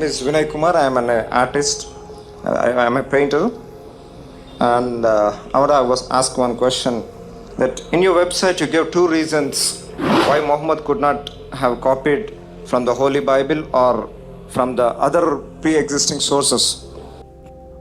Is Vinay Kumar. I am an artist. I am a painter, and I want to ask one question. That in your website you give two reasons why Muhammad could not have copied from the Holy Bible or from the other pre-existing sources.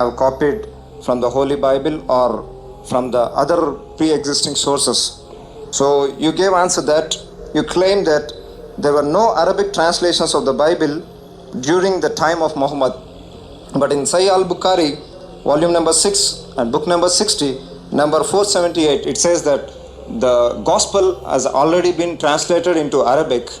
I've copied from the Holy Bible or from the other pre-existing sources. So you gave answer that you claim that there were no Arabic translations of the Bible during the time of Muhammad. But in Sahih al-Bukhari, volume number 6 and book number 60, number 478, it says that the gospel has already been translated into Arabic.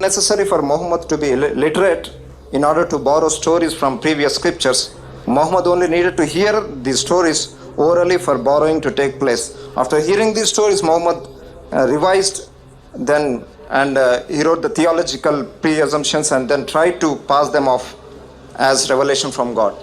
Necessary for Muhammad to be literate in order to borrow stories from previous scriptures. Muhammad only needed to hear these stories orally for borrowing to take place. After hearing these stories, Muhammad revised then and he wrote the theological pre-assumptions and then tried to pass them off as revelation from God.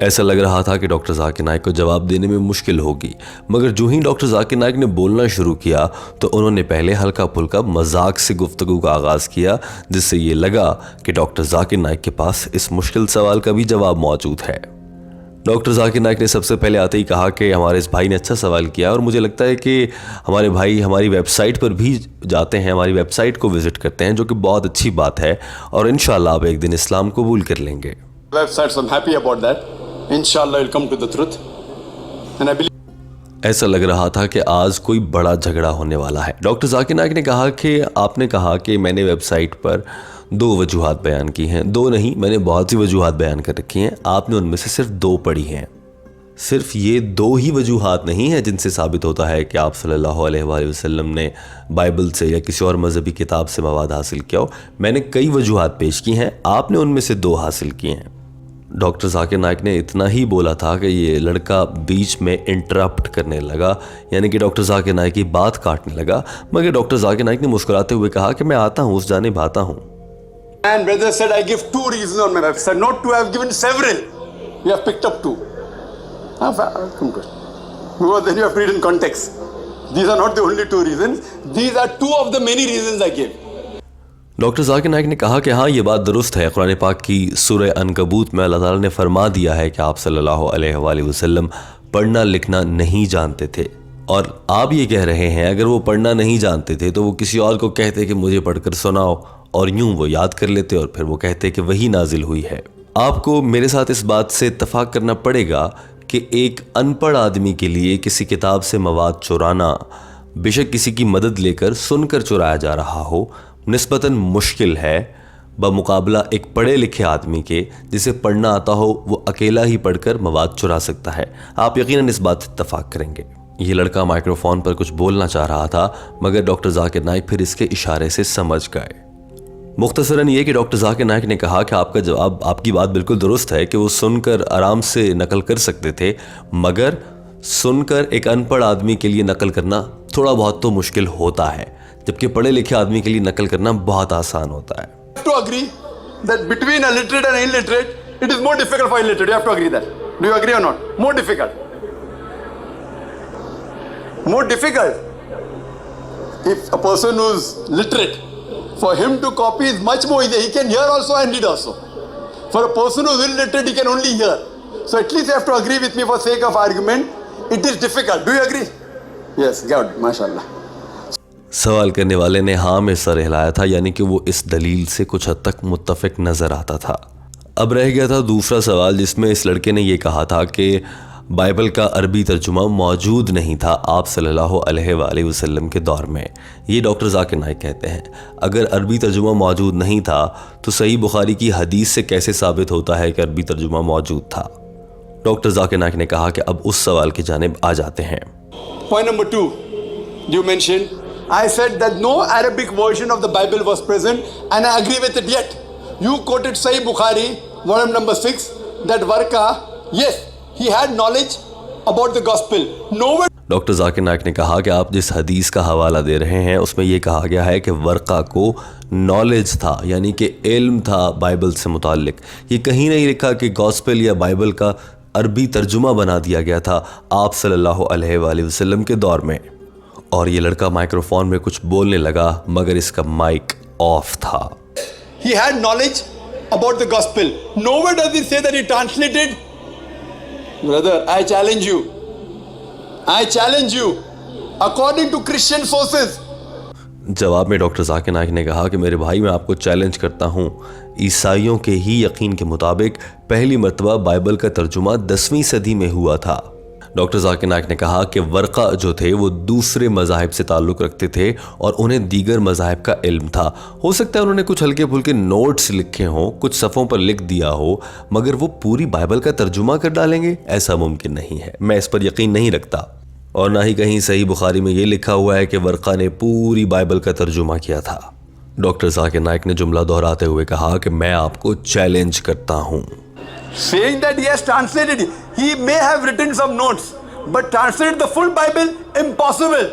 ایسا لگ رہا تھا کہ doctor Zakir Naik کو جواب دینے میں مشکل ہوگی، مگر جو ہی ڈاکٹر ذاکر نائک نے بولنا شروع کیا تو انہوں نے پہلے ہلکا پھلکا مذاق سے گفتگو کا آغاز کیا، جس سے یہ لگا کہ ڈاکٹر ذاکر نائک کے پاس اس مشکل سوال کا بھی جواب موجود ہے۔ ڈاکٹر ذاکر نائک نے سب سے پہلے آتے ہی کہا کہ ہمارے اس بھائی نے اچھا سوال کیا، اور مجھے لگتا ہے کہ ہمارے بھائی ہماری ویب سائٹ پر بھی جاتے ہیں، ہماری ویب سائٹ کو وزٹ کرتے ہیں، جو کہ بہت اچھی بات ہے، اور انشاءاللہ آپ ایک دن اسلام قبول کر لیں گے۔ Websites, I'm happy about that. Inshallah, you'll come to the truth. And I believe ایسا لگ رہا تھا کہ آج کوئی بڑا جھگڑا ہونے والا ہے۔ ڈاکٹر ذاکر نائک نے کہا کہ آپ نے کہا کہ میں نے ویب سائٹ پر 2 وجوہات بیان کی ہیں، 2 نہیں، میں نے بہت سی وجوہات بیان کر رکھی ہیں، آپ نے ان میں سے صرف 2 پڑھی ہیں۔ صرف یہ 2 ہی وجوہات نہیں ہیں جن سے ثابت ہوتا ہے کہ آپ صلی اللہ علیہ وآلہ وسلم نے بائبل سے یا کسی اور مذہبی کتاب سے مواد حاصل کیا ہو، میں نے کئی وجوہات پیش کی ہیں، آپ نے ان میں سے 2 حاصل کی ہیں۔ ڈاکٹر ذاکر نائک نے اتنا ہی بولا تھا کہ یہ لڑکا بیچ میں انٹرپٹ کرنے لگا، یعنی کہ ڈاکٹر ذاکر نائک کی بات کاٹنے لگا، مگر ڈاکٹر ذاکر نائک نے مسکراتے ہوئے کہا کہ میں آتا ہوں، اس جانب آتا ہوں۔ and brother said I give 2 reasons on my website, not 2, I have given several. You have picked up 2. Because then you have to read in context. These are not the only 2 reasons. These are 2 of the many reasons I gave. Doctor Zakir Naik نے کہا کہ ہاں یہ بات درست ہے، قرآن پاک کی سورہ عنکبوت میں اللہ تعالیٰ نے فرما دیا ہے کہ آپ صلی اللہ علیہ وآلہ وسلم پڑھنا لکھنا نہیں جانتے تھے، اور آپ یہ کہہ رہے ہیں اگر وہ پڑھنا نہیں جانتے تھے تو وہ کسی اور کو کہتے کہ مجھے پڑھ کر سناؤ، اور یوں وہ یاد کر لیتے اور پھر وہ کہتے کہ وہی نازل ہوئی ہے۔ آپ کو میرے ساتھ اس بات سے اتفاق کرنا پڑے گا کہ ایک ان پڑھ آدمی کے لیے کسی کتاب سے مواد چرانا، بے شک کسی کی مدد لے کر سن کر چرایا جا رہا ہو، نسبتاً مشکل ہے بمقابلہ ایک پڑھے لکھے آدمی کے جسے پڑھنا آتا ہو، وہ اکیلا ہی پڑھ کر مواد چرا سکتا ہے۔ آپ یقیناً اس بات سے اتفاق کریں گے۔ یہ لڑکا مائکروفون پر کچھ بولنا چاہ رہا تھا، مگر ڈاکٹر ذاکر نائک پھر اس کے اشارے سے سمجھ گئے۔ مختصراً یہ کہ ڈاکٹر ذاکر نائک نے کہا کہ آپ کا جواب، آپ کی بات بالکل درست ہے کہ وہ سن کر آرام سے نقل کر سکتے تھے، مگر سن کر ایک ان پڑھ آدمی کے لیے نقل کرنا تھوڑا بہت تو مشکل ہوتا ہے، جبکہ پڑھے لکھے آدمی کے لیے نقل کرنا بہت آسان ہوتا ہے۔ You have to agree that between a literate and illiterate, it is more difficult for illiterate. You have to agree that. Do you agree or not? More difficult. More difficult. If a person who's literate, for him to copy is much more easy. He can hear also and read also. For a person who's illiterate, he can only hear. So at least you have to agree with me for sake of argument. It is difficult. Do you agree? Yes, good. MashaAllah. سوال کرنے والے نے ہاں میں سر ہلایا تھا، یعنی کہ وہ اس دلیل سے کچھ حد تک متفق نظر آتا تھا۔ اب رہ گیا تھا دوسرا سوال، جس میں اس لڑکے نے یہ کہا تھا کہ بائبل کا عربی ترجمہ موجود نہیں تھا آپ صلی اللہ علیہ وآلہ وسلم کے دور میں۔ یہ ڈاکٹر ذاکر نائک کہتے ہیں اگر عربی ترجمہ موجود نہیں تھا تو صحیح بخاری کی حدیث سے کیسے ثابت ہوتا ہے کہ عربی ترجمہ موجود تھا؟ ڈاکٹر ذاکر نائک نے کہا کہ اب اس سوال کی جانب آ جاتے ہیں۔ Point number 2, you mentioned, I said that no Arabic version of the Bible was present, and I agree with it yet. You quoted Sahih Bukhari, volume number 6, that Warqa, yes, he had knowledge about the gospel. Nowhere. Doctor Zakir Naik نے کہا کہ آپ جس حدیث کا حوالہ دے رہے ہیں اس میں یہ کہا گیا ہے کہ ورقہ کو نالج تھا، یعنی کہ علم تھا بائبل سے متعلق۔ یہ کہیں نہیں لکھا کہ گاسپل یا بائبل کا عربی ترجمہ بنا دیا گیا تھا آپ صلی اللہ علیہ وآلہ وسلم کے دور میں۔ اور یہ لڑکا مائکروفون میں کچھ بولنے لگا، مگر اس کا مائک آف تھا۔ He had knowledge about the gospel. Nowhere does he say that he translated. Brother, I challenge you. I challenge you. According to Christian sources. جواب میں ڈاکٹر ذاکر نائک نے کہا کہ میرے بھائی میں آپ کو چیلنج کرتا ہوں، عیسائیوں کے ہی یقین کے مطابق پہلی مرتبہ بائبل کا ترجمہ 10ویں صدی میں ہوا تھا۔ ڈاکٹر ذاکر نائک نے کہا کہ ورقہ جو تھے وہ دوسرے مذاہب سے تعلق رکھتے تھے اور انہیں دیگر مذاہب کا علم تھا۔ ہو سکتا ہے انہوں نے کچھ ہلکے پھلکے نوٹس لکھے ہوں، کچھ صفحوں پر لکھ دیا ہو، مگر وہ پوری بائبل کا ترجمہ کر ڈالیں گے؟ ایسا ممکن نہیں ہے، میں اس پر یقین نہیں رکھتا۔ اور نہ ہی کہیں صحیح بخاری میں یہ لکھا ہوا ہے کہ ورقہ نے پوری بائبل کا ترجمہ کیا تھا۔ ڈاکٹر ذاکر نائک نے جملہ دہراتے ہوئے کہا کہ میں آپ کو چیلنج کرتا ہوں۔ Saying that he has translated, he may have written some notes, but translated the full Bible, impossible.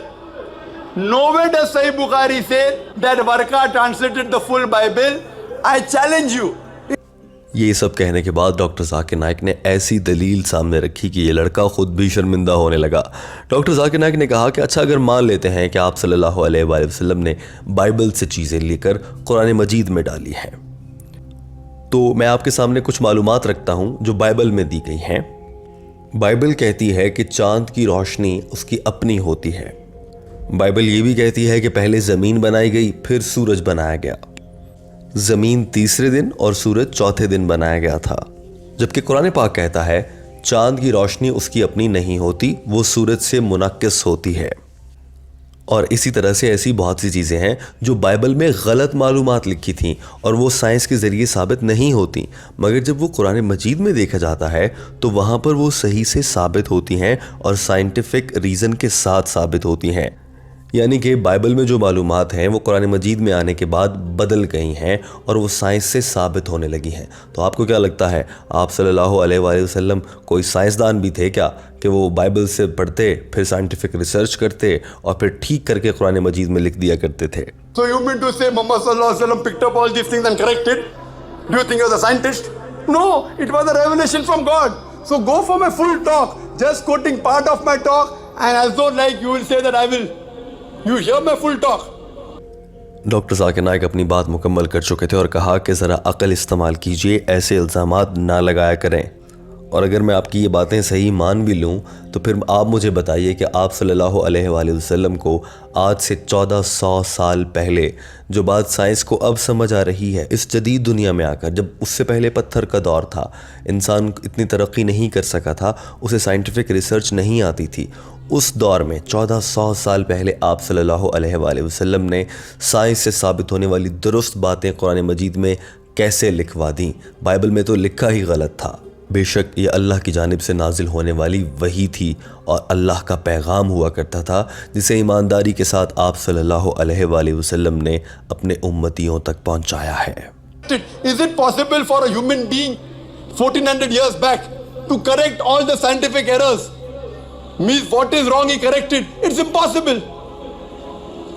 Nowhere does Sahih Bukhari say that Warqa translated the full Bible. I challenge you. یہ سب کہنے کے بعد doctor Zakir Naik نے ایسی دلیل سامنے رکھی کہ یہ لڑکا خود بھی شرمندہ ہونے لگا۔ ڈاکٹر ذاکر نائک نے کہا کہ اچھا اگر مان لیتے ہیں کہ آپ صلی اللہ علیہ وآلہ وسلم نے بائبل سے چیزیں لے کر قرآن مجید میں ڈالی ہیں، تو میں آپ کے سامنے کچھ معلومات رکھتا ہوں جو بائبل میں دی گئی ہیں۔ بائبل کہتی ہے کہ چاند کی روشنی اس کی اپنی ہوتی ہے۔ بائبل یہ بھی کہتی ہے کہ پہلے زمین بنائی گئی، پھر سورج بنایا گیا۔ زمین تیسرے دن اور سورج چوتھے دن بنایا گیا تھا، جبکہ قرآن پاک کہتا ہے چاند کی روشنی اس کی اپنی نہیں ہوتی، وہ سورج سے منعکس ہوتی ہے۔ اور اسی طرح سے ایسی بہت سی چیزیں ہیں جو بائبل میں غلط معلومات لکھی تھیں اور وہ سائنس کے ذریعے ثابت نہیں ہوتی، مگر جب وہ قرآن مجید میں دیکھا جاتا ہے تو وہاں پر وہ صحیح سے ثابت ہوتی ہیں اور سائنٹیفک ریزن کے ساتھ ثابت ہوتی ہیں۔ یعنی کہ بائبل میں جو معلومات ہیں وہ قرآن مجید میں آنے کے بعد بدل گئی ہیں اور وہ سائنس سے ثابت ہونے لگی ہیں۔ تو آپ کو کیا لگتا ہے آپ صلی اللہ علیہ وآلہ وسلم کوئی سائنسدان بھی تھے کیا کہ وہ بائبل سے پڑھتے، پھر سائنٹیفک ریسرچ کرتے اور پھر ٹھیک کر کے قرآن مجید میں لکھ دیا کرتے تھے؟ So you mean to say Muhammad sallallahu alaihi wasallam picked up all these things and corrected? Do you think he was a scientist? No, it was a revelation from God. So go for my full talk, just quoting part of my talk, and as though like you will say that I will. You hear my full talk. Doctor Zakir Naik اپنی بات مکمل کر چکے تھے اور کہا کہ ذرا عقل استعمال کیجئے، ایسے الزامات نہ لگایا کریں، اور اگر میں آپ کی یہ باتیں صحیح مان بھی لوں تو پھر آپ مجھے بتائیے کہ آپ صلی اللہ علیہ وآلہ وسلم کو آج سے 1400 سال پہلے جو بات سائنس کو اب سمجھ آ رہی ہے اس جدید دنیا میں آ کر، جب اس سے پہلے پتھر کا دور تھا، انسان اتنی ترقی نہیں کر سکا تھا، اسے سائنٹیفک ریسرچ نہیں آتی تھی، اس دور میں 1400 سال پہلے آپ صلی اللہ علیہ وآلہ وسلم نے سائنس سے ثابت ہونے والی درست باتیں قرآن مجید میں کیسے لکھوا دیں؟ بائبل میں تو لکھا ہی غلط تھا۔ بے شک یہ اللہ کی جانب سے نازل ہونے والی وحی تھی اور اللہ کا پیغام ہوا کرتا تھا جسے ایمانداری کے ساتھ آپ صلی اللہ علیہ وآلہ وسلم نے اپنے امتیوں تک پہنچایا ہے۔ Is it possible for a human being 1400 years back to correct all the scientific errors? Means what is wrong he corrected. It's impossible.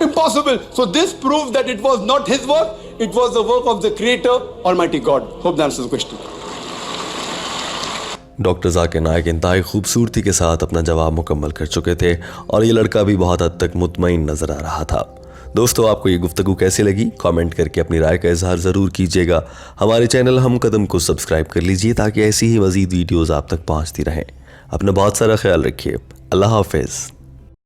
Impossible. So this proves that it was not his work, it was the work of the Creator, Almighty God. Hope that answers the question. Doctor Zakir Naik انتہائی خوبصورتی کے ساتھ اپنا جواب مکمل کر چکے تھے اور یہ لڑکا بھی بہت حد تک مطمئن نظر آ رہا تھا۔ دوستو آپ کو یہ گفتگو کیسی لگی؟ کامنٹ کر کے اپنی رائے کا اظہار ضرور کیجیے گا۔ ہمارے چینل ہم قدم کو سبسکرائب کر لیجئے تاکہ ایسی ہی مزید ویڈیوز آپ تک پہنچتی رہیں۔ اپنا بہت سارا خیال رکھیے۔ اللہ حافظ۔